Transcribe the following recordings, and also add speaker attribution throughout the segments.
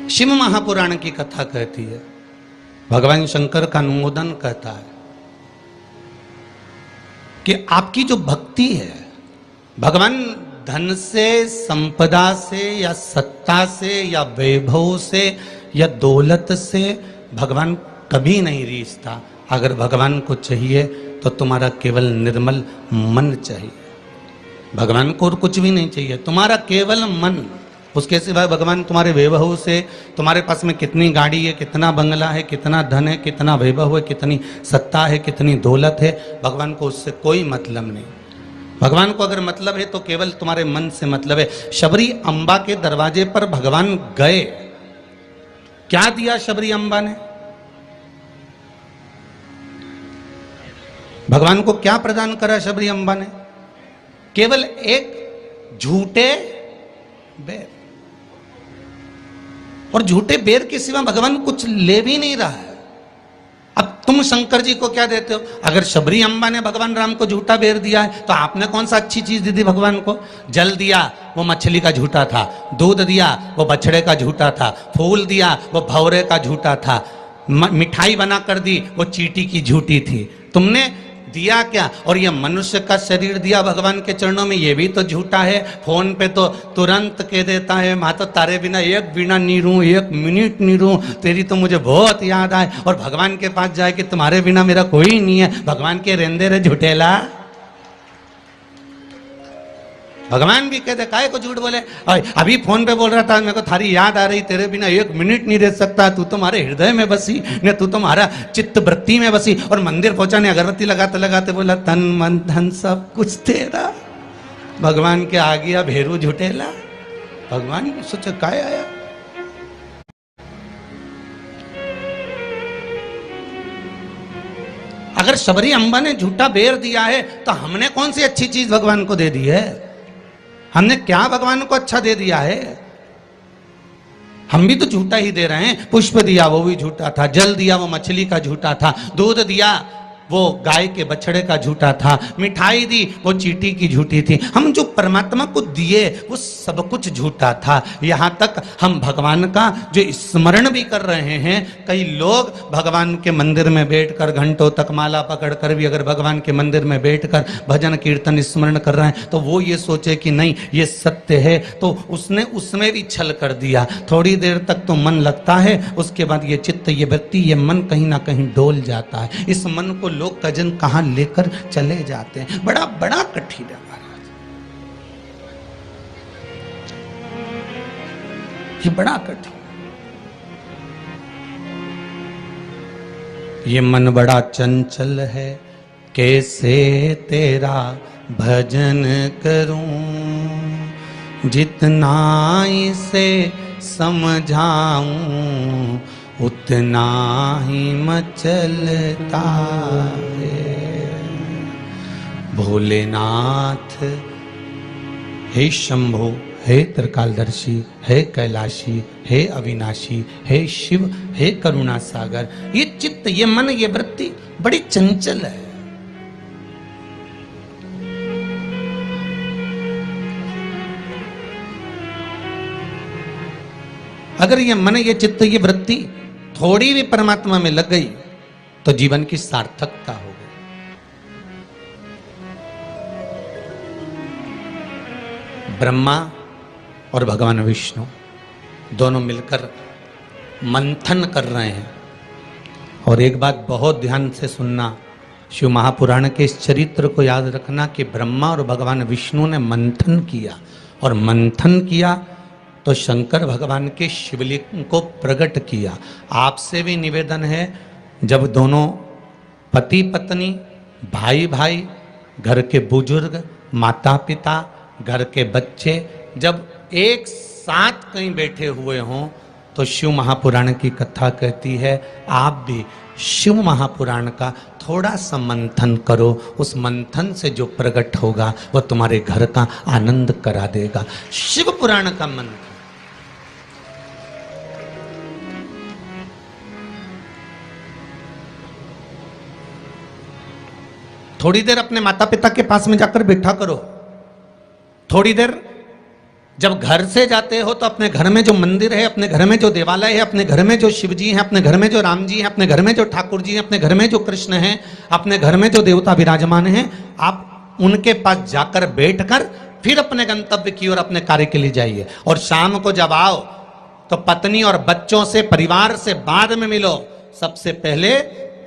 Speaker 1: शिव महापुराण की कथा कहती है, भगवान शंकर का अनुमोदन कहता है कि आपकी जो भक्ति है, भगवान धन से, संपदा से या सत्ता से या वैभव से या दौलत से भगवान कभी नहीं रीझता। अगर भगवान को चाहिए तो तुम्हारा केवल निर्मल मन चाहिए, भगवान को और कुछ भी नहीं चाहिए, तुम्हारा केवल मन। उसके सिवाय भगवान तुम्हारे वैभव से, तुम्हारे पास में कितनी गाड़ी है, कितना बंगला है, कितना धन है, कितना वैभव है, कितनी सत्ता है, कितनी दौलत है, भगवान को उससे कोई मतलब नहीं। भगवान को अगर मतलब है तो केवल तुम्हारे मन से मतलब है। शबरी अम्बा के दरवाजे पर भगवान गए, क्या दिया शबरी अम्बा ने? भगवान को क्या प्रदान करा शबरी अम्बा ने? केवल एक झूठे बेर, और झूठे बेर के सिवा भगवान कुछ ले भी नहीं रहा है। अब तुम शंकर जी को क्या देते हो? अगर शबरी अम्बा ने भगवान राम को झूठा बेर दिया है तो आपने कौन सा अच्छी चीज दी थी भगवान को? जल दिया, वो मछली का झूठा था। दूध दिया, वो बछड़े का झूठा था। फूल दिया, वो भौरे का झूठा था। मिठाई बना कर दी, वो चींटी की झूठी थी। तुमने दिया क्या? और ये मनुष्य का शरीर दिया भगवान के चरणों में, ये भी तो झूठा है। फोन पे तो तुरंत कह देता है, माँ तो तारे बिना एक बिना नहीं रहूं, एक मिनट नहीं रहूं, तेरी तो मुझे बहुत याद आए। और भगवान के पास जाए कि तुम्हारे बिना मेरा कोई नहीं है। भगवान के रेंदे रे झूठेला। भगवान भी कहते काहे को झूठ बोले? अभी फोन पे बोल रहा था, मेरे को थारी याद आ रही, तेरे बिना एक मिनट नहीं रह सकता, तू तुम्हारे हृदय में बसी ने, तू तुम्हारा चित्त वृत्ति में बसी। और मंदिर पहुंचा ने अगरबत्ती लगाते लगाते बोला, तन मन धन सब कुछ तेरा। भगवान के आ गया भेरू झूठेला। भगवान सोचे काय आया। अगर शबरी अम्बा ने झूठा बेर दिया है तो हमने कौन सी अच्छी चीज भगवान को दे दी है? हमने क्या भगवान को अच्छा दे दिया है? हम भी तो झूठा ही दे रहे हैं। पुष्प दिया, वो भी झूठा था। जल दिया, वो मछली का झूठा था। दूध दिया, वो गाय के बछड़े का झूठा था। मिठाई दी, वो चींटी की झूठी थी। हम जो परमात्मा को दिए वो सब कुछ झूठा था। यहां तक हम भगवान का जो स्मरण भी कर रहे हैं, कई लोग भगवान के मंदिर में बैठकर घंटों तक माला पकड़कर भी अगर भगवान के मंदिर में बैठकर भजन कीर्तन स्मरण कर रहे हैं तो वो ये सोचे कि नहीं ये सत्य है, तो उसने उसमें भी छल कर दिया। थोड़ी देर तक तो मन लगता है, उसके बाद ये चित्त, ये वृत्ति, ये मन कहीं ना कहीं डोल जाता है। इस मन को लोग कजन कहां लेकर चले जाते हैं। बड़ा बड़ा कठिन है महाराज, ये बड़ा कठिन। ये मन बड़ा चंचल है, कैसे तेरा भजन करूं, जितना इसे समझाऊं उतना ही मचलता है। भोलेनाथ हे शंभो, हे त्रिकालदर्शी, हे कैलाशी, हे अविनाशी, हे शिव, हे करुणा सागर। ये चित्त, ये मन, ये वृत्ति बड़ी चंचल है। अगर ये मन, ये चित्त, ये वृत्ति थोड़ी भी परमात्मा में लग गई तो जीवन की सार्थकता हो गई। ब्रह्मा और भगवान विष्णु दोनों मिलकर मंथन कर रहे हैं। और एक बात बहुत ध्यान से सुनना, शिव महापुराण के इस चरित्र को याद रखना कि ब्रह्मा और भगवान विष्णु ने मंथन किया, और मंथन किया तो शंकर भगवान के शिवलिंग को प्रकट किया। आपसे भी निवेदन है, जब दोनों पति पत्नी, भाई भाई, घर के बुजुर्ग, माता पिता, घर के बच्चे जब एक साथ कहीं बैठे हुए हों तो शिव महापुराण की कथा कहती है आप भी शिव महापुराण का थोड़ा सा मंथन करो। उस मंथन से जो प्रकट होगा वह तुम्हारे घर का आनंद करा देगा। शिव पुराण का मंथन। थोड़ी देर अपने माता पिता के पास में जाकर बैठा करो, थोड़ी देर जब घर से जाते हो तो अपने घर में जो मंदिर है, अपने घर में जो देवालय है, अपने घर में जो शिव जी हैं, अपने घर में जो राम जी हैं, अपने घर में जो ठाकुर जी हैं, अपने घर में जो कृष्ण हैं, अपने घर में जो देवता विराजमान हैं, आप उनके पास जाकर बैठकर फिर अपने गंतव्य की ओर अपने कार्य के लिए जाइए। और शाम को जब आओ तो पत्नी और बच्चों से, परिवार से बाद में मिलो। सबसे पहले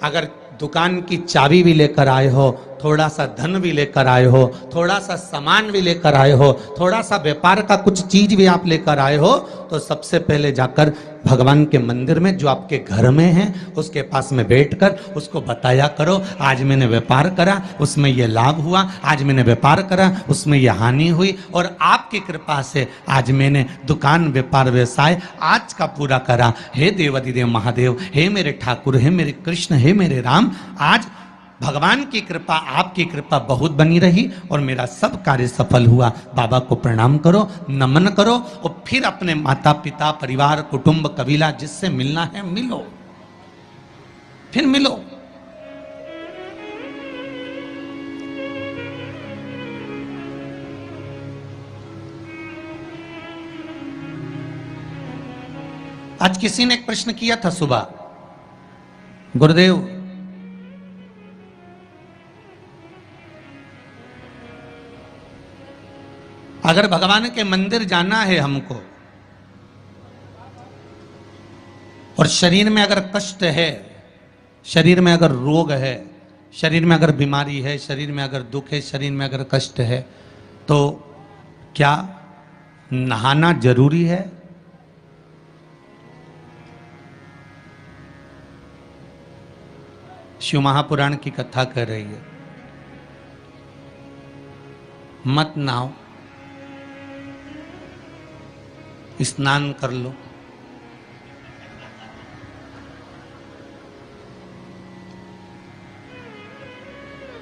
Speaker 1: अगर दुकान की चाबी भी लेकर आए हो, थोड़ा सा धन भी लेकर आए हो, थोड़ा सा सामान भी लेकर आए हो, थोड़ा सा व्यापार का कुछ चीज भी आप लेकर आए हो, तो सबसे पहले जाकर भगवान के मंदिर में जो आपके घर में है उसके पास में बैठकर उसको बताया करो, आज मैंने व्यापार करा उसमें यह लाभ हुआ, आज मैंने व्यापार करा उसमें यह हानि हुई, और आपकी कृपा से आज मैंने दुकान व्यापार व्यवसाय आज का पूरा करा। हे देवाधिदेव महादेव, हे मेरे ठाकुर, हे मेरे कृष्ण, हे मेरे राम, आज भगवान की कृपा, आपकी कृपा बहुत बनी रही और मेरा सब कार्य सफल हुआ। बाबा को प्रणाम करो, नमन करो और फिर अपने माता पिता, परिवार, कुटुंब, कबीला जिससे मिलना है मिलो, फिर मिलो। आज किसी ने एक प्रश्न किया था सुबह, गुरुदेव अगर भगवान के मंदिर जाना है हमको और शरीर में अगर कष्ट है, शरीर में अगर रोग है, शरीर में अगर बीमारी है, शरीर में अगर दुख है, शरीर में अगर कष्ट है, तो क्या नहाना जरूरी है? शिव महापुराण की कथा कह रही है, मत नहाओ, स्नान कर लो।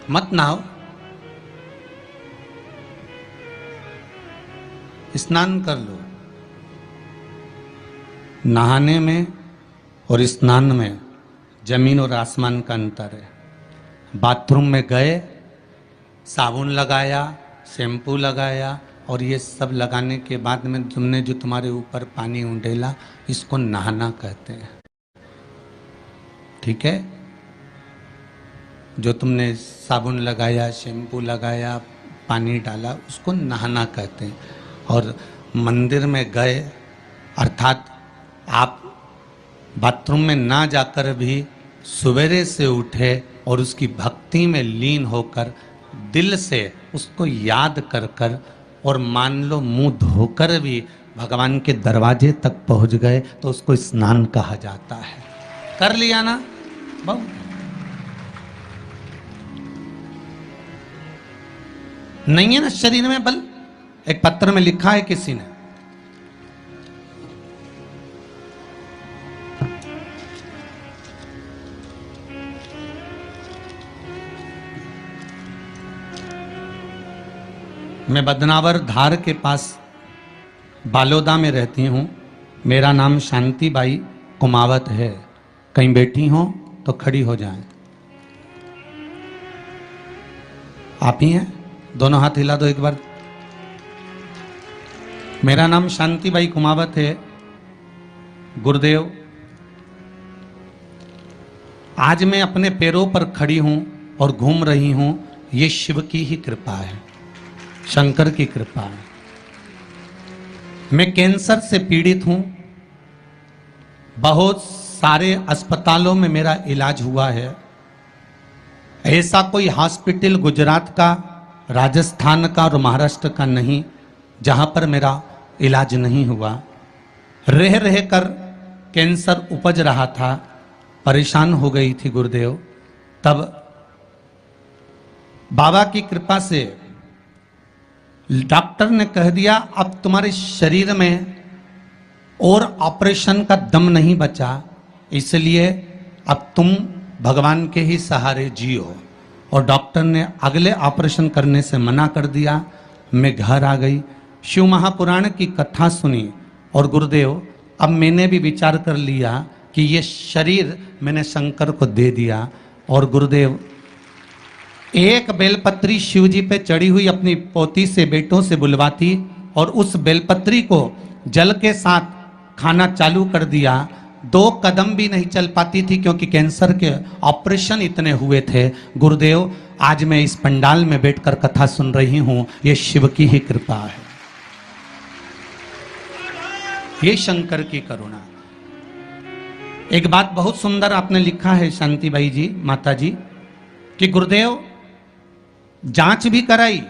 Speaker 1: मत नहाओ, स्नान कर लो। नहाने में और स्नान में जमीन और आसमान का अंतर है। बाथरूम में गए, साबुन लगाया, शैम्पू लगाया और ये सब लगाने के बाद में तुमने जो तुम्हारे ऊपर पानी उंडेला, इसको नहाना कहते हैं। ठीक है? जो तुमने साबुन लगाया, शैम्पू लगाया, पानी डाला, उसको नहाना कहते हैं। और मंदिर में गए अर्थात आप बाथरूम में ना जाकर भी सवेरे से उठे और उसकी भक्ति में लीन होकर दिल से उसको याद कर कर और मान लो मुंह धोकर भी भगवान के दरवाजे तक पहुंच गए तो उसको स्नान कहा जाता है। कर लिया ना बहुत। नहीं है ना शरीर में बल? एक पत्र में लिखा है किसी ने, मैं बदनावर धार के पास बालोदा में रहती हूँ। मेरा नाम शांतिबाई कुमावत है। कहीं बैठी हो तो खड़ी हो जाएं। आप ही हैं? दोनों हाथ हिला दो एक बार। मेरा नाम शांतिबाई कुमावत है। गुरुदेव, आज मैं अपने पैरों पर खड़ी हूं और घूम रही हूं, ये शिव की ही कृपा है, शंकर की कृपा है। मैं कैंसर से पीड़ित हूं, बहुत सारे अस्पतालों में मेरा इलाज हुआ है। ऐसा कोई हॉस्पिटल गुजरात का, राजस्थान का और महाराष्ट्र का नहीं जहां पर मेरा इलाज नहीं हुआ। रह रह कर कैंसर उपज रहा था, परेशान हो गई थी गुरुदेव। तब बाबा की कृपा से डॉक्टर ने कह दिया अब तुम्हारे शरीर में और ऑपरेशन का दम नहीं बचा, इसलिए अब तुम भगवान के ही सहारे जियो। और डॉक्टर ने अगले ऑपरेशन करने से मना कर दिया। मैं घर आ गई, शिव महापुराण की कथा सुनी और गुरुदेव अब मैंने भी विचार कर लिया कि ये शरीर मैंने शंकर को दे दिया। और गुरुदेव एक बेलपत्री शिव जी पे चढ़ी हुई अपनी पोती से, बेटों से बुलवाती और उस बेलपत्री को जल के साथ खाना चालू कर दिया। 2 कदम भी नहीं चल पाती थी क्योंकि कैंसर के ऑपरेशन इतने हुए थे। गुरुदेव, आज मैं इस पंडाल में बैठकर कथा सुन रही हूं, ये शिव की ही कृपा है, ये शंकर की करुणा। एक बात बहुत सुंदर आपने लिखा है शांतिबाई जी, माता जी, कि गुरुदेव जांच भी कराई,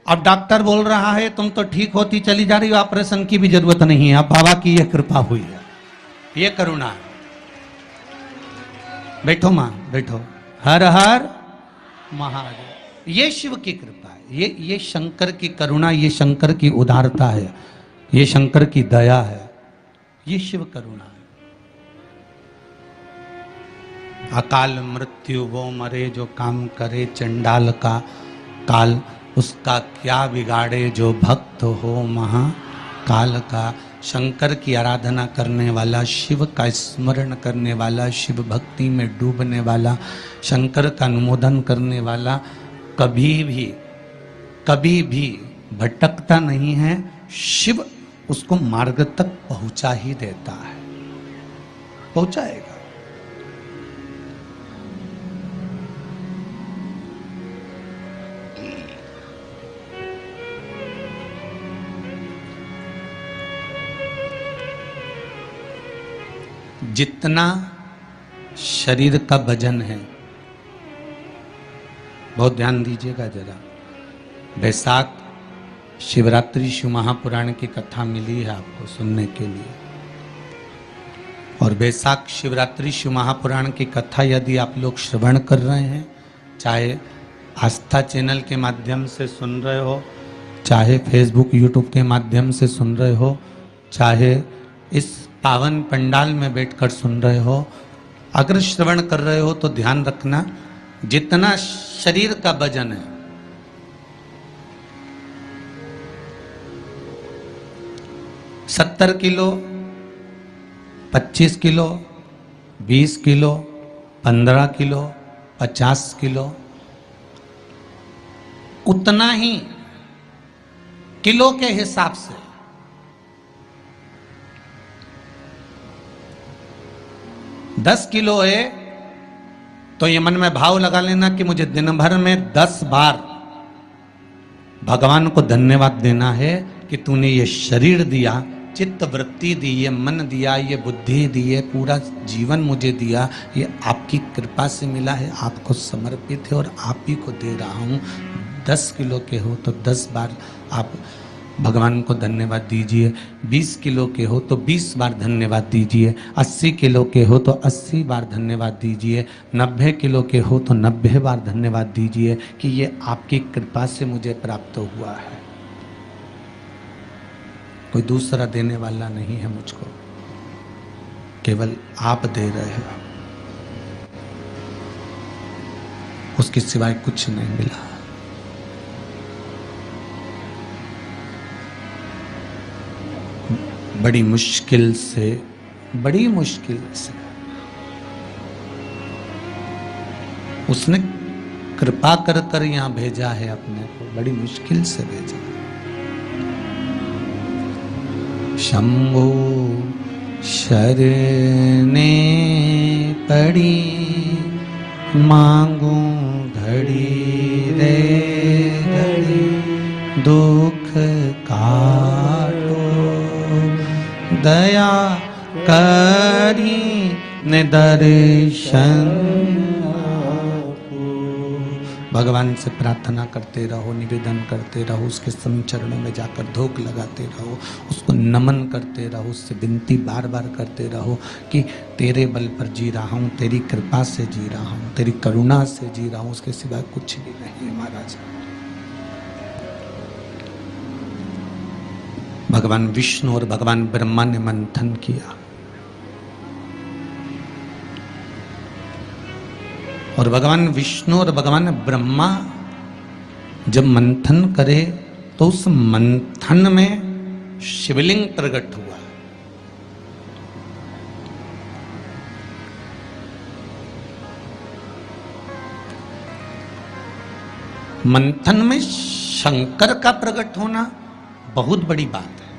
Speaker 1: अब डॉक्टर बोल रहा है तुम तो ठीक होती चली जा रही हो, ऑपरेशन की भी जरूरत नहीं है। अब बाबा की यह कृपा हुई है, ये करुणा है। बैठो मां, बैठो। हर हर महादेव। ये शिव की कृपा है, ये शंकर की करुणा, ये शंकर की उदारता है, ये शंकर की दया है, ये शिव करुणा है। अकाल मृत्यु वो मरे जो काम करे, चंडाल का काल उसका क्या बिगाड़े, जो भक्त हो महाकाल का। शंकर की आराधना करने वाला, शिव का स्मरण करने वाला, शिव भक्ति में डूबने वाला, शंकर का अनुमोदन करने वाला कभी भी भटकता नहीं है। शिव उसको मार्ग तक पहुंचा ही देता है, पहुंचाएगा। जितना शरीर का वजन है, बहुत ध्यान दीजिएगा जरा। वैशाख शिवरात्रि शिव महापुराण की कथा मिली है आपको सुनने के लिए, और वैशाख शिवरात्रि शिव महापुराण की कथा यदि आप लोग श्रवण कर रहे हैं, चाहे आस्था चैनल के माध्यम से सुन रहे हो, चाहे फेसबुक यूट्यूब के माध्यम से सुन रहे हो, चाहे इस पावन पंडाल में बैठकर सुन रहे हो, अगर श्रवण कर रहे हो तो ध्यान रखना, जितना शरीर का वजन है, सत्तर kilo, 25 kilo, 20 kilo, 15 kilo, 50 kilo, उतना ही किलो के हिसाब से 10 किलो है तो ये मन में भाव लगा लेना कि मुझे दिन भर में 10 बार भगवान को धन्यवाद देना है कि तूने ये शरीर दिया, चित्त वृत्ति दी, ये मन दिया, ये बुद्धि दी, ये पूरा जीवन मुझे दिया, ये आपकी कृपा से मिला है, आपको समर्पित है और आप ही को दे रहा हूँ। 10 किलो के हो तो 10 बार आप भगवान को धन्यवाद दीजिए, 20 किलो के हो तो 20 बार धन्यवाद दीजिए, 80 किलो के हो तो 80 बार धन्यवाद दीजिए, 90 किलो के हो तो 90 बार धन्यवाद दीजिए कि ये आपकी कृपा से मुझे प्राप्त हुआ है, कोई दूसरा देने वाला नहीं है मुझको, केवल आप दे रहे हो, उसके सिवाय कुछ नहीं मिला। बड़ी मुश्किल से उसने कृपा कर कर यहां भेजा है अपने को, बड़ी मुश्किल से भेजा। शंभो शरणे पड़ी, मांगू घड़ी रे घड़ी, दुख काटो दया करी ने दर्शन। भगवान से प्रार्थना करते रहो, निवेदन करते रहो, उसके चरणों में जाकर धूप लगाते रहो, उसको नमन करते रहो, उससे विनती बार बार करते रहो कि तेरे बल पर जी रहा हूँ, तेरी कृपा से जी रहा हूँ, तेरी करुणा से जी रहा हूँ, उसके सिवाय कुछ भी नहीं है महाराज। भगवान विष्णु और भगवान ब्रह्मा ने मंथन किया और भगवान विष्णु और भगवान ब्रह्मा जब मंथन करे तो उस मंथन में शिवलिंग प्रकट हुआ। मंथन में शंकर का प्रकट होना बहुत बड़ी बात है।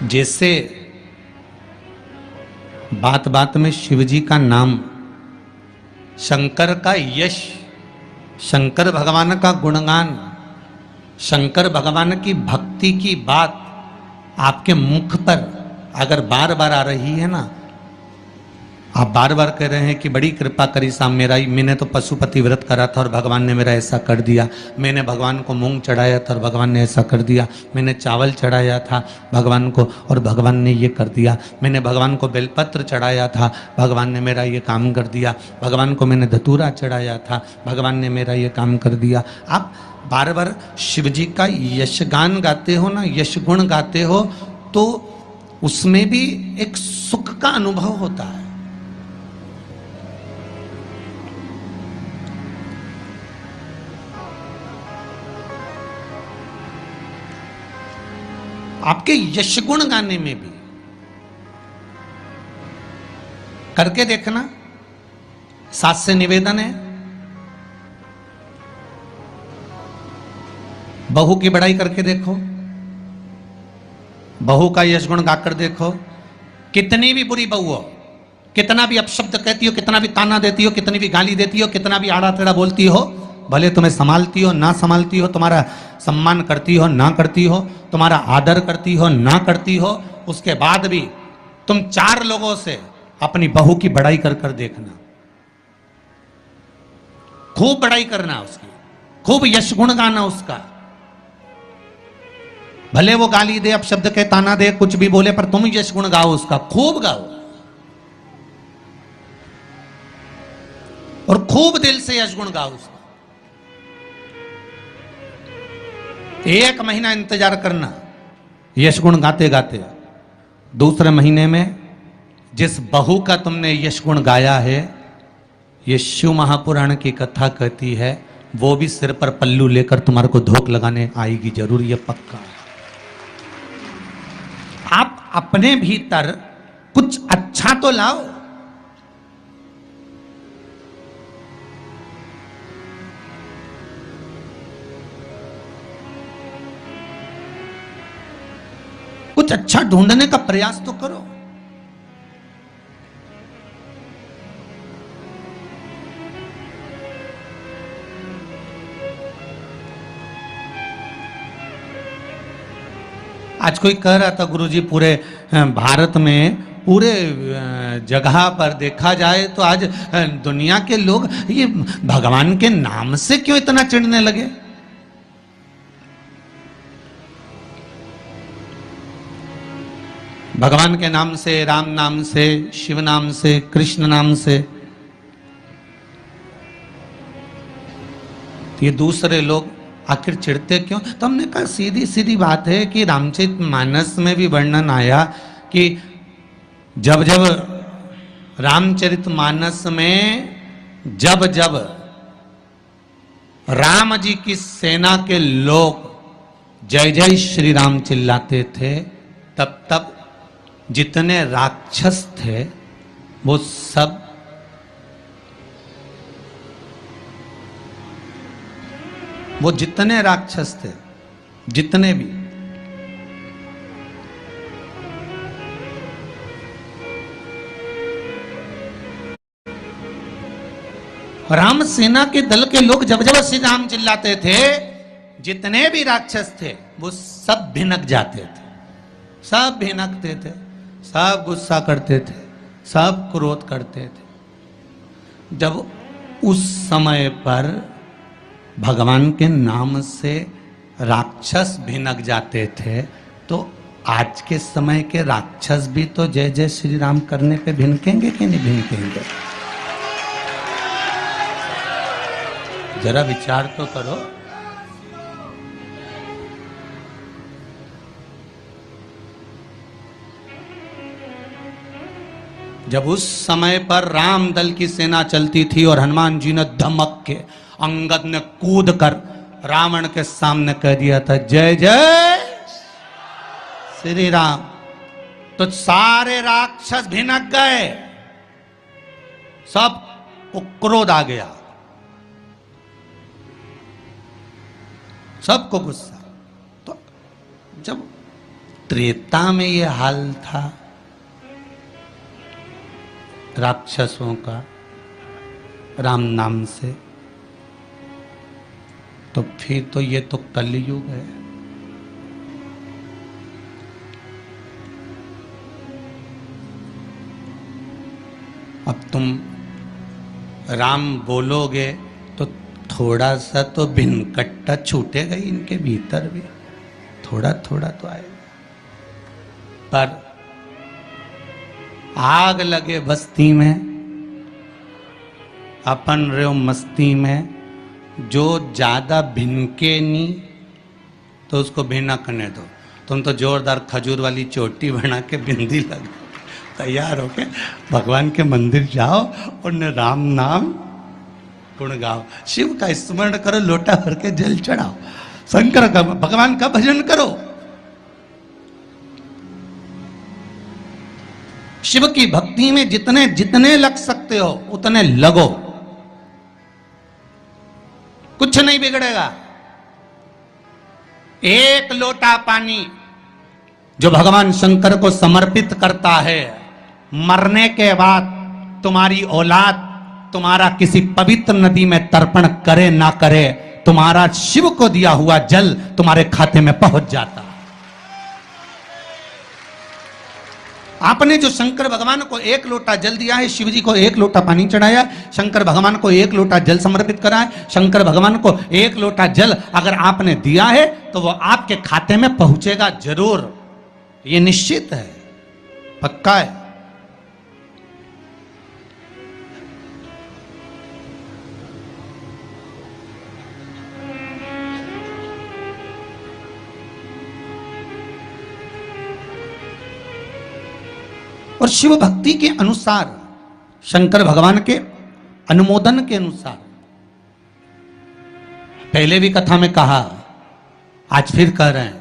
Speaker 1: जैसे बात बात में शिवजी का नाम, शंकर का यश, शंकर भगवान का गुणगान, शंकर भगवान की भक्ति की बात आपके मुख पर अगर बार बार आ रही है ना, आप बार बार कह रहे हैं कि बड़ी कृपा करी साहब मेरा, मैंने तो पशुपति व्रत करा था और भगवान ने मेरा ऐसा कर दिया, मैंने भगवान को मूंग चढ़ाया था और भगवान ने ऐसा कर दिया, मैंने चावल चढ़ाया था भगवान को और भगवान ने ये कर दिया, मैंने भगवान को बेलपत्र चढ़ाया था भगवान ने मेरा ये काम कर दिया, भगवान को मैंने धतूरा चढ़ाया था भगवान ने मेरा ये काम कर दिया। आप बार बार शिव जी का यशगान गाते हो ना, यश गुण गाते हो, तो उसमें भी एक सुख का अनुभव होता है। आपके यश गुण गाने में भी करके देखना। सास से निवेदन है, बहू की बड़ाई करके देखो, बहू का यश गुण गाकर देखो। कितनी भी बुरी बहू हो, कितना भी अपशब्द कहती हो, कितना भी ताना देती हो, कितनी भी गाली देती हो, कितना भी आड़ा टेढ़ा बोलती हो, भले तुम्हें संभालती हो ना संभालती हो, तुम्हारा सम्मान करती हो ना करती हो, तुम्हारा आदर करती हो ना करती हो, उसके बाद भी तुम 4 लोगों से अपनी बहू की बड़ाई कर कर देखना, खूब बड़ाई करना उसकी, खूब यश गुण गाना उसका। भले वो गाली दे, अपशब्द के ताना दे, कुछ भी बोले, पर तुम यश गुण गाओ उसका, खूब गाओ और खूब दिल से यश गुण गाओ उसका। 1 महीना इंतजार करना यश गुण गाते गाते। दूसरे महीने में जिस बहू का तुमने यश गुण गाया है, ये शिव महापुराण की कथा कहती है, वो भी सिर पर पल्लू लेकर तुम्हारे को धोख लगाने आएगी जरूर, ये पक्का है। आप अपने भीतर कुछ अच्छा तो लाओ। कुछ अच्छा ढूंढने का प्रयास तो करो। आज कोई कह रहा था गुरुजी, पूरे भारत में पूरे जगह पर देखा जाए तो आज दुनिया के लोग ये भगवान के नाम से क्यों इतना चिढ़ने लगे। भगवान के नाम से, राम नाम से, शिव नाम से, कृष्ण नाम से, ये दूसरे लोग आखिर चिढ़ते क्यों? तो हमने कहा सीधी सीधी बात है कि रामचरितमानस में भी वर्णन आया कि जब जब रामचरितमानस में जब जब राम जी की सेना के लोग जय जय श्री राम चिल्लाते थे, तब तब जितने राक्षस थे वो सब जितने राक्षस थे, जितने भी, राम सेना के दल के लोग जब जब श्री राम चिल्लाते थे, जितने भी राक्षस थे वो सब भिनक जाते थे, सब भिनकते थे, सब गुस्सा करते थे, सब क्रोध करते थे। जब उस समय पर भगवान के नाम से राक्षस भिनक जाते थे, तो आज के समय के राक्षस भी तो जय जय श्री राम करने पे भिनकेंगे कि नहीं भिनकेंगे? जरा विचार तो करो। जब उस समय पर राम दल की सेना चलती थी और हनुमान जी ने धमक के, अंगद ने कूद कर रावण के सामने कह दिया था जय जय श्री राम, तो सारे राक्षस भिनक गए, सब को क्रोध आ गया, सबको गुस्सा। तो जब त्रेता में ये हाल था राक्षसों का राम नाम से, तो फिर तो ये तो कलयुग है। अब तुम राम बोलोगे तो थोड़ा सा तो भिनकट्टा छूटेगा ही इनके भीतर भी, थोड़ा थोड़ा तो आएगा। पर आग लगे बस्ती में, अपन रहो मस्ती में, जो ज्यादा भिनके नहीं तो उसको भिना करने दो। तुम तो जोरदार खजूर वाली चोटी बना के बिंदी लगा तैयार होके भगवान के मंदिर जाओ और न राम नाम गुण गाओ, शिव का स्मरण करो, लोटा भर के जल चढ़ाओ, शंकर का भगवान का भजन करो। शिव की भक्ति में जितने जितने लग सकते हो उतने लगो, कुछ नहीं बिगड़ेगा। एक लोटा पानी जो भगवान शंकर को समर्पित करता है, मरने के बाद तुम्हारी औलाद तुम्हारा किसी पवित्र नदी में तर्पण करे ना करे, तुम्हारा शिव को दिया हुआ जल तुम्हारे खाते में पहुंच जाता। आपने जो शंकर भगवान को एक लोटा जल दिया है, शिव जी को एक लोटा पानी चढ़ाया, शंकर भगवान को एक लोटा जल समर्पित करा है, शंकर भगवान को एक लोटा जल अगर आपने दिया है तो वो आपके खाते में पहुंचेगा जरूर, ये निश्चित है, पक्का है। और शिव भक्ति के अनुसार, शंकर भगवान के अनुमोदन के अनुसार, पहले भी कथा में कहा, आज फिर कह रहे हैं,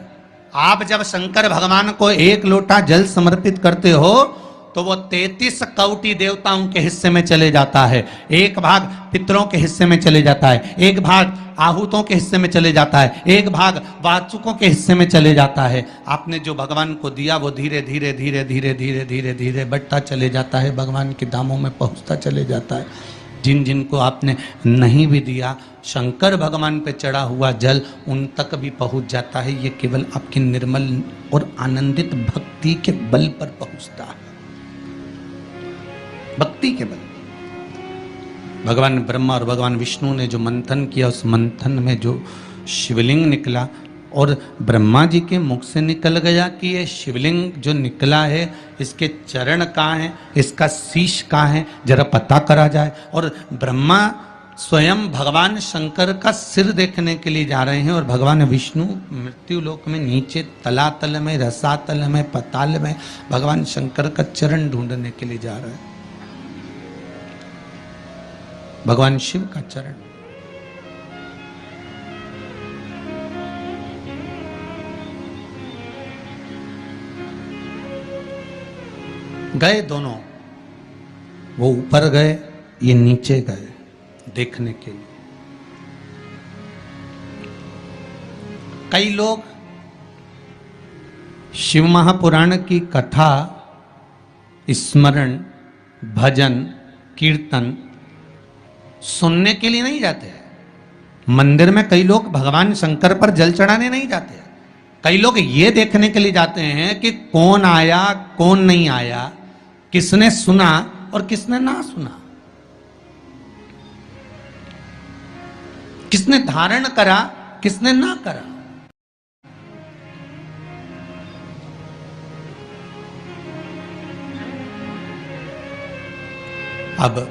Speaker 1: आप जब शंकर भगवान को एक लोटा जल समर्पित करते हो तो वो 33 कौटि देवताओं के हिस्से में चले जाता है, एक भाग पितरों के हिस्से में चले जाता है, एक भाग आहूतों के हिस्से में चले जाता है, एक भाग वाचुकों के हिस्से में चले जाता है। आपने जो भगवान को दिया वो धीरे धीरे धीरे धीरे धीरे धीरे धीरे बढ़ता चले जाता है, भगवान के दामों में पहुंचता चले जाता है। जिन जिन को आपने नहीं भी दिया, शंकर भगवान पे चढ़ा हुआ जल उन तक भी पहुंच जाता है। ये केवल आपकी निर्मल और आनंदित भक्ति के बल पर पहुंचता है, भक्ति के बल। भगवान ब्रह्मा और भगवान विष्णु ने जो मंथन किया, उस मंथन में जो शिवलिंग निकला और ब्रह्मा जी के मुख से निकल गया कि ये शिवलिंग जो निकला है इसके चरण कहाँ हैं, इसका शीश कहाँ है, जरा पता करा जाए। और ब्रह्मा स्वयं भगवान शंकर का सिर देखने के लिए जा रहे हैं और भगवान विष्णु मृत्यु लोक में नीचे तलातल में, रसातल में, पताल में भगवान शंकर का चरण ढूंढने के लिए जा रहे हैं, भगवान शिव का चरण। गए दोनों, वो ऊपर गए, ये नीचे गए देखने के लिए। कई लोग शिव महापुराण की कथा, स्मरण, भजन, कीर्तन सुनने के लिए नहीं जाते हैं। मंदिर में कई लोग भगवान शंकर पर जल चढ़ाने नहीं जाते हैं। कई लोग ये देखने के लिए जाते हैं कि कौन आया कौन नहीं आया, किसने सुना और किसने ना सुना, किसने धारण करा किसने ना करा। अब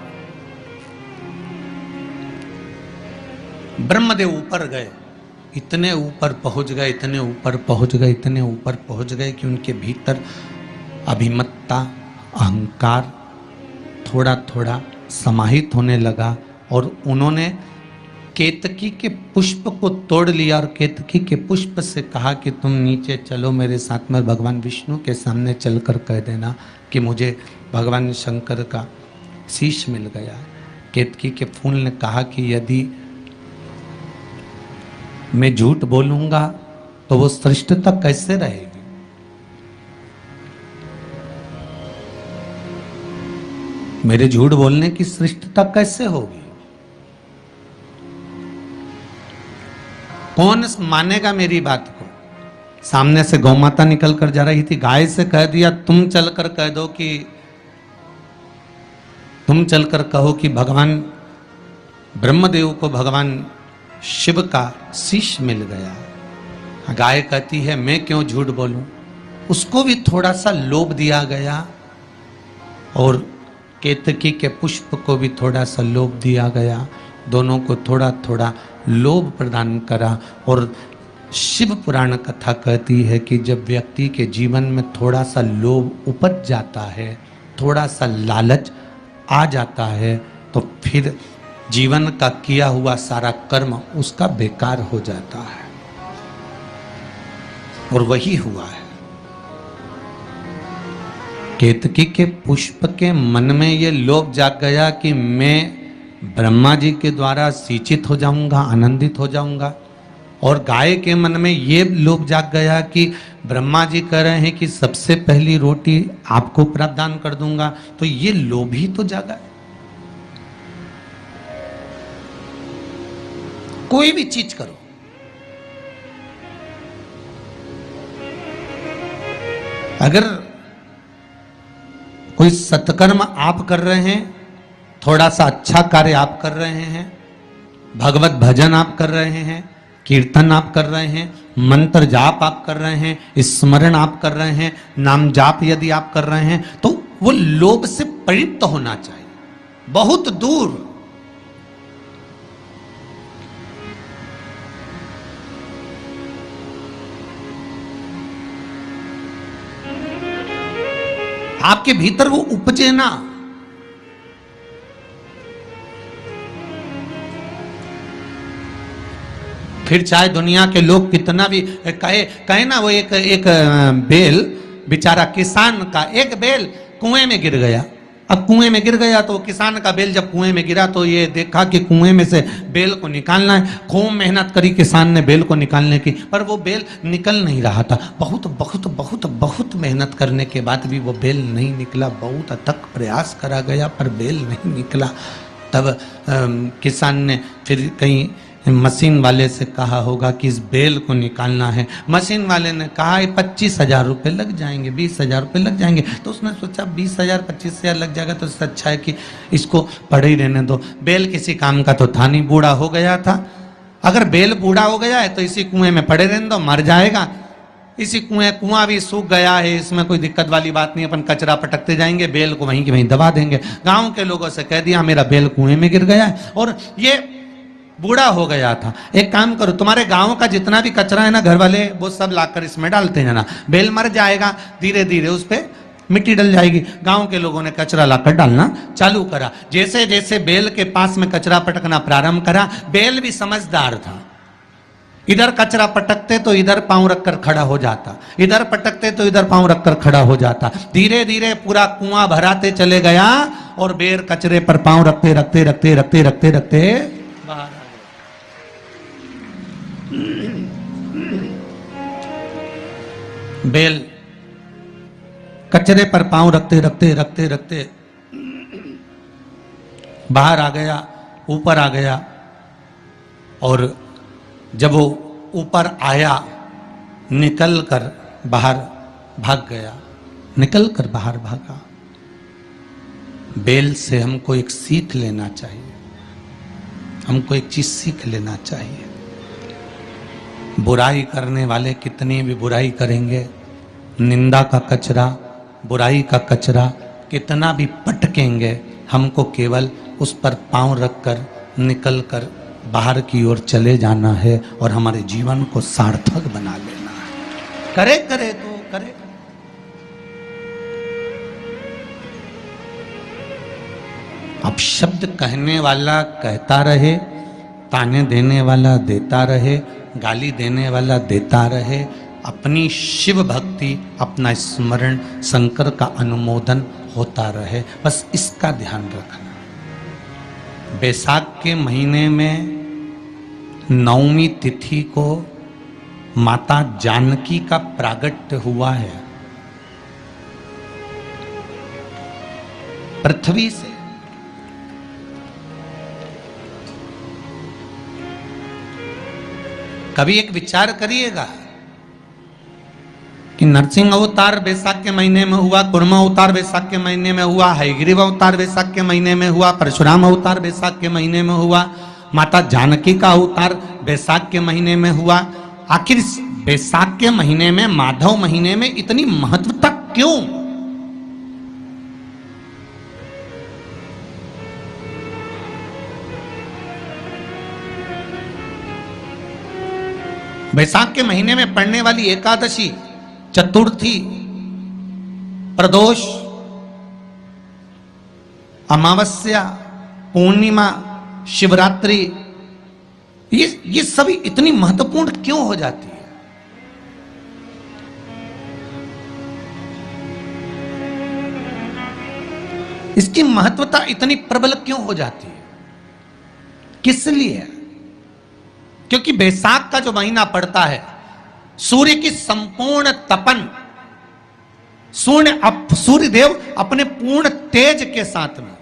Speaker 1: ब्रह्मदेव ऊपर गए, इतने ऊपर पहुंच गए, इतने ऊपर पहुंच गए, इतने ऊपर पहुंच गए कि उनके भीतर अभिमत्ता, अहंकार थोड़ा थोड़ा समाहित होने लगा और उन्होंने केतकी के पुष्प को तोड़ लिया और केतकी के पुष्प से कहा कि तुम नीचे चलो मेरे साथ में, भगवान विष्णु के सामने चलकर कह देना कि मुझे भगवान शंकर का शीश मिल गया। केतकी के फूल ने कहा कि यदि मैं झूठ बोलूंगा तो वो श्रेष्ठता कैसे रहेगी? मेरे झूठ बोलने की श्रेष्ठता कैसे होगी? कौन मानेगा मेरी बात को? सामने से गौ माता निकल कर जा रही थी, गाय से कह दिया तुम चलकर कह दो कि तुम चलकर कहो कि भगवान ब्रह्मदेव को भगवान शिव का शीश मिल गया। गाय कहती है मैं क्यों झूठ बोलूं? उसको भी थोड़ा सा लोभ दिया गया और केतकी के पुष्प को भी थोड़ा सा लोभ दिया गया। दोनों को थोड़ा थोड़ा लोभ प्रदान करा। और शिव पुराण कथा कहती है कि जब व्यक्ति के जीवन में थोड़ा सा लोभ उपज जाता है, थोड़ा सा लालच आ जाता है, तो फिर जीवन का किया हुआ सारा कर्म उसका बेकार हो जाता है। और वही हुआ है। केतकी के पुष्प के मन में ये लोभ जाग गया कि मैं ब्रह्मा जी के द्वारा सिंचित हो जाऊंगा, आनंदित हो जाऊंगा। और गाय के मन में ये लोभ जाग गया कि ब्रह्मा जी कह रहे हैं कि सबसे पहली रोटी आपको प्रदान कर दूंगा, तो ये लोभ ही तो जागा। कोई भी चीज करो, अगर कोई सत्कर्म आप कर रहे हैं, थोड़ा सा अच्छा कार्य आप कर रहे हैं, भगवत भजन आप कर रहे हैं, कीर्तन आप कर रहे हैं, मंत्र जाप आप कर रहे हैं, स्मरण आप कर रहे हैं, नाम जाप यदि आप कर रहे हैं, तो वो लोभ से परिप्त होना चाहिए, बहुत दूर। आपके भीतर वो उपजे ना। फिर चाहे दुनिया के लोग कितना भी कहे ना, वो एक बेल बेचारा किसान का एक बेल कुएं में गिर गया। अब कुएं में गिर गया तो किसान का बेल जब कुएं में गिरा तो ये देखा कि कुएं में से बेल को निकालना है। खूब मेहनत करी किसान ने बेल को निकालने की, पर वो बेल निकल नहीं रहा था। बहुत बहुत बहुत बहुत मेहनत करने के बाद भी वो बेल नहीं निकला। बहुत अथक प्रयास करा गया पर बेल नहीं निकला। तब किसान ने फिर कहीं मशीन वाले से कहा होगा कि इस बेल को निकालना है। मशीन वाले ने कहा 25,000 रुपये लग जाएंगे, 20,000 रुपये लग जाएंगे। तो उसने सोचा 20,000 25,000 लग जाएगा तो इससे अच्छा है कि इसको पड़े ही रहने दो। बेल किसी काम का तो था नहीं, बूढ़ा हो गया था। अगर बेल बूढ़ा हो गया है तो इसी कुएं में पड़े रहने दो, मर जाएगा। इसी कुआं भी सूख गया है, इसमें कोई दिक्कत वाली बात नहीं, अपन कचरा पटकते जाएंगे, बेल को वहीं की वहीं दबा देंगे। गाँव के लोगों से कह दिया मेरा बेल कुएं में गिर गया है और ये बूढ़ा हो गया था। एक काम करो, तुम्हारे गांव का जितना भी कचरा है ना, घर वाले वो सब लाकर इसमें डालते हैं ना, बेल मर जाएगा, धीरे धीरे उस पे मिट्टी डल जाएगी। गांव के लोगों ने कचरा लाकर डालना चालू करा। जैसे जैसे बेल के पास में कचरा पटकना प्रारंभ करा, बेल भी समझदार था। इधर कचरा पटकते तो इधर पांव रखकर खड़ा हो जाता, इधर पटकते तो इधर पांव रखकर खड़ा हो जाता। धीरे धीरे पूरा कुआं भराते चले गया और बेल कचरे पर पांव रखते रखते रखते रखते रखते रखते बाहर। बेल कचरे पर पांव रखते रखते रखते रखते बाहर आ गया, ऊपर आ गया। और जब वो ऊपर आया, निकल कर बाहर भाग गया, निकल कर बाहर भागा। बेल से हमको एक सीख लेना चाहिए, हमको एक चीज सीख लेना चाहिए। बुराई करने वाले कितनी भी बुराई करेंगे, निंदा का कचरा, बुराई का कचरा कितना भी पटकेंगे, हमको केवल उस पर पांव रखकर निकल कर बाहर की ओर चले जाना है और हमारे जीवन को सार्थक बना लेना है। करे तो करे। अब शब्द कहने वाला कहता रहे, ताने देने वाला देता रहे, गाली देने वाला देता रहे। अपनी शिव भक्ति, अपना स्मरण, शंकर का अनुमोदन होता रहे, बस इसका ध्यान रखना। बैसाख के महीने में नवमी तिथि को माता जानकी का प्रागट्य हुआ है। पृथ्वी से कभी एक विचार करिएगा कि नरसिंह अवतार बैसाख के महीने में हुआ, कुर्मा अवतार बैसाख के महीने में हुआ, हयग्रीव अवतार बैसाख के महीने में हुआ, परशुराम अवतार बैसाख के महीने में हुआ, माता जानकी का अवतार बैसाख के महीने में हुआ। आखिर बैसाख के महीने में, माधव महीने में इतनी महत्वता क्यों? बैसाख के महीने में पड़ने वाली एकादशी, चतुर्थी, प्रदोष, अमावस्या, पूर्णिमा, शिवरात्रि, ये सभी इतनी महत्वपूर्ण क्यों हो जाती है? इसकी महत्वता इतनी प्रबल क्यों हो जाती है? किस लिए? क्योंकि बैसाख का जो महीना पड़ता है, सूर्य की संपूर्ण तपन, सूर्य देव अपने पूर्ण तेज के साथ में,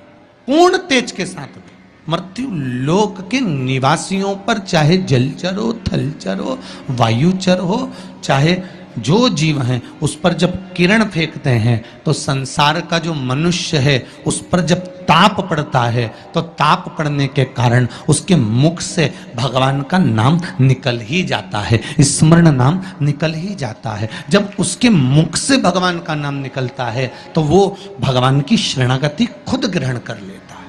Speaker 1: पूर्ण तेज के साथ में मृत्यु लोक के निवासियों पर, चाहे जलचर हो, थलचर हो, वायुचर हो, चाहे जो जीव हैं, उस पर जब किरण फेंकते हैं तो संसार का जो मनुष्य है उस पर जब ताप पड़ता है तो ताप पड़ने के कारण उसके मुख से भगवान का नाम निकल ही जाता है, स्मरण नाम निकल ही जाता है। जब उसके मुख से भगवान का नाम निकलता है तो वो भगवान की शरणागति खुद ग्रहण कर लेता है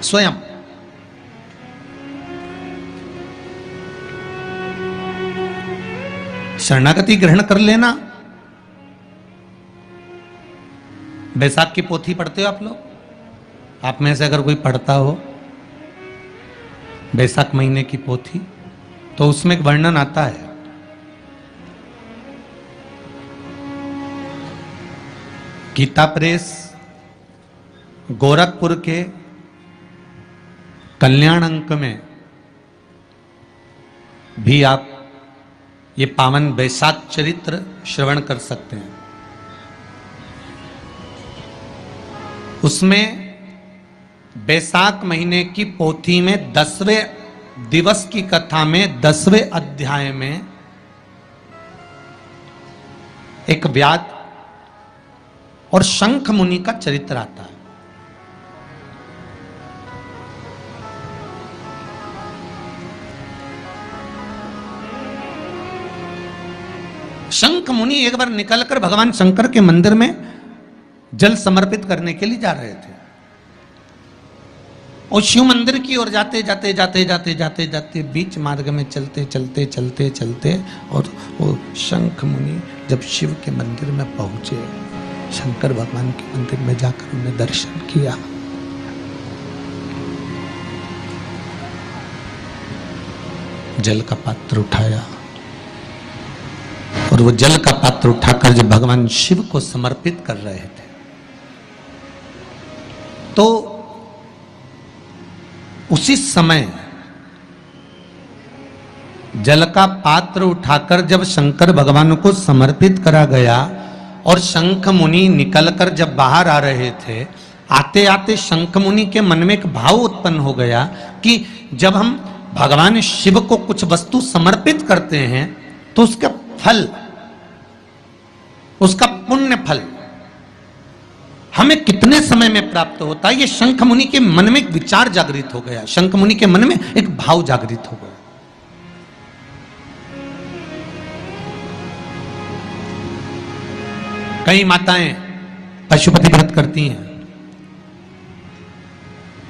Speaker 1: स्वयं। शरणागति ग्रहण कर लेना। बैसाख की पोथी पढ़ते हो आप लोग? आप में से अगर कोई पढ़ता हो बैसाख महीने की पोथी, तो उसमें एक वर्णन आता है गीता प्रेस गोरखपुर के कल्याण अंक में भी आप ये पावन बैसाख चरित्र श्रवण कर सकते हैं। उसमें बैसाख महीने की पोथी में 10वें दिवस की कथा में 10वें अध्याय में एक व्याध और शंख मुनि का चरित्र आता है। शंख मुनि एक बार निकलकर भगवान शंकर के मंदिर में जल समर्पित करने के लिए जा रहे थे और शिव मंदिर की ओर जाते जाते जाते जाते जाते जाते बीच मार्ग में चलते चलते चलते चलते और वो शंख मुनि जब शिव के मंदिर में पहुंचे, शंकर भगवान के मंदिर में जाकर उन्हें दर्शन किया, जल का पात्र उठाया और वो जल का पात्र उठाकर जब भगवान शिव को समर्पित कर रहे थे तो उसी समय जल का पात्र उठाकर जब शंकर भगवान को समर्पित करा गया और शंख मुनि निकलकर जब बाहर आ रहे थे, आते आते शंख मुनि के मन में एक भाव उत्पन्न हो गया कि जब हम भगवान शिव को कुछ वस्तु समर्पित करते हैं तो उसका फल, उसका पुण्य फल हमें कितने समय में प्राप्त होता है। ये शंख मुनि के मन में एक विचार जागृत हो गया, शंख मुनि के मन में एक भाव जागृत हो गया। कई माताएं पशुपति व्रत करती हैं,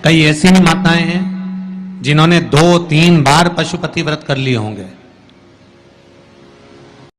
Speaker 1: कई ऐसी भी माताएं हैं जिन्होंने 2-3 बार पशुपति व्रत कर लिए होंगे।